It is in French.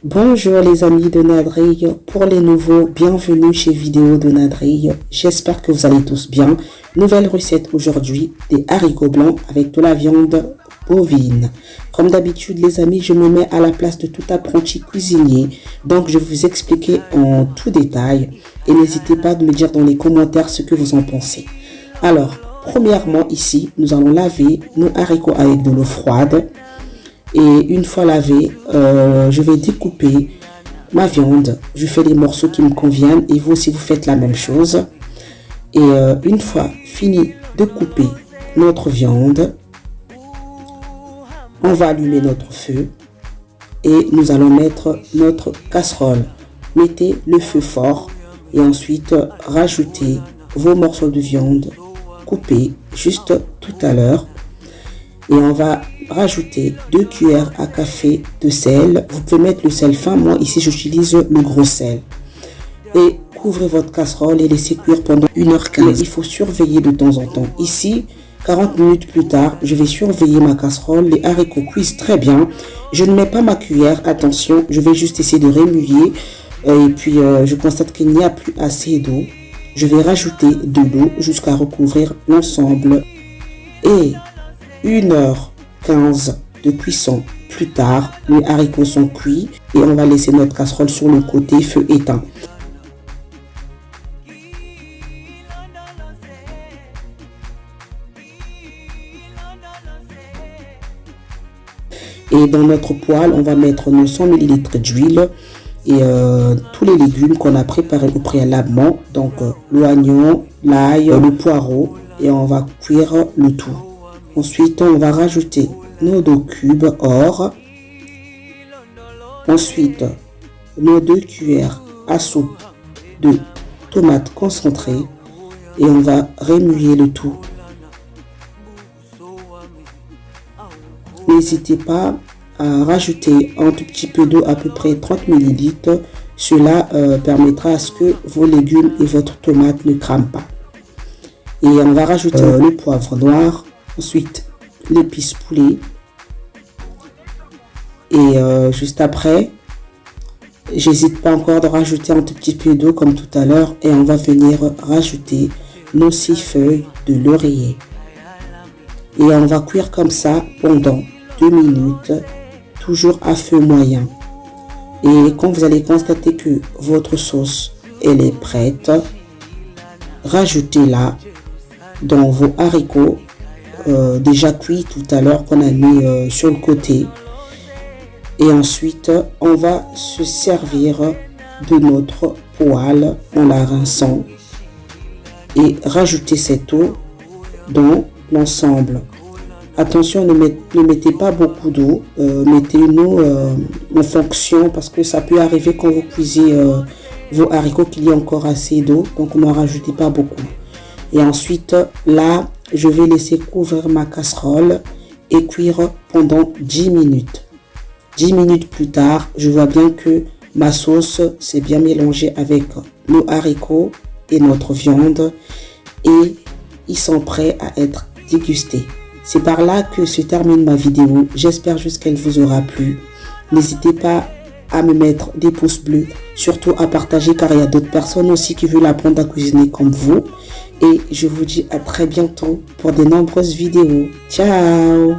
Bonjour les amis de Nadrille, pour les nouveaux, bienvenue chez Vidéo de Nadrille, j'espère que vous allez tous bien. Nouvelle recette aujourd'hui, des haricots blancs avec de la viande bovine. Comme d'habitude les amis, je me mets à la place de tout apprenti cuisinier, donc je vais vous expliquer en tout détail et n'hésitez pas de me dire dans les commentaires ce que vous en pensez. Alors, premièrement ici, nous allons laver nos haricots avec de l'eau froide. Et une fois lavé, je vais découper ma viande. Je fais les morceaux qui me conviennent et vous aussi vous faites la même chose. Et une fois fini de couper notre viande, on va allumer notre feu et nous allons mettre notre casserole. Mettez le feu fort et ensuite rajoutez vos morceaux de viande coupés juste tout à l'heure. Et on va rajouter 2 cuillères à café de sel. Vous pouvez mettre le sel fin, moi ici j'utilise le gros sel. Et couvrez votre casserole et laissez cuire pendant 1h15. Mais il faut surveiller de temps en temps. Ici, 40 minutes plus tard, je vais surveiller ma casserole. Les haricots cuisent très bien. Je ne mets pas ma cuillère, attention, je vais juste essayer de remuer. Et puis je constate qu'il n'y a plus assez d'eau. Je vais rajouter de l'eau jusqu'à recouvrir l'ensemble. Et 1h15 de cuisson plus tard, les haricots sont cuits et on va laisser notre casserole sur le côté, feu éteint. Et dans notre poêle, on va mettre nos 100 ml d'huile et tous les légumes qu'on a préparés au préalablement, donc l'oignon, l'ail, le poireau, et on va cuire le tout. Ensuite, on va rajouter nos 2 cubes or. Ensuite, nos 2 cuillères à soupe de tomates concentrées. Et on va remuer le tout. N'hésitez pas à rajouter un tout petit peu d'eau, à peu près 30 ml. Cela permettra à ce que vos légumes et votre tomate ne crament pas. Et on va rajouter le poivre noir. Ensuite, l'épice poulet. Et juste après, j'hésite pas encore de rajouter un tout petit peu d'eau comme tout à l'heure. Et on va venir rajouter nos 6 feuilles de laurier. Et on va cuire comme ça pendant 2 minutes, toujours à feu moyen. Et quand vous allez constater que votre sauce elle est prête, rajoutez-la dans vos haricots déjà cuit tout à l'heure qu'on a mis sur le côté. Et ensuite on va se servir de notre poêle en la rinçant et rajouter cette eau dans l'ensemble. Attention, ne mettez pas beaucoup d'eau, mettez une eau en fonction, parce que ça peut arriver quand vous cuisez vos haricots qu'il y ait encore assez d'eau, donc n'en rajoutez pas beaucoup. Et ensuite là, je vais laisser couvrir ma casserole et cuire pendant 10 minutes. 10 minutes plus tard, je vois bien que ma sauce s'est bien mélangée avec nos haricots et notre viande. Et ils sont prêts à être dégustés. C'est par là que se termine ma vidéo. J'espère juste qu'elle vous aura plu. N'hésitez pas à me mettre des pouces bleus, surtout à partager car il y a d'autres personnes aussi qui veulent apprendre à cuisiner comme vous. Et je vous dis à très bientôt pour de nombreuses vidéos. Ciao!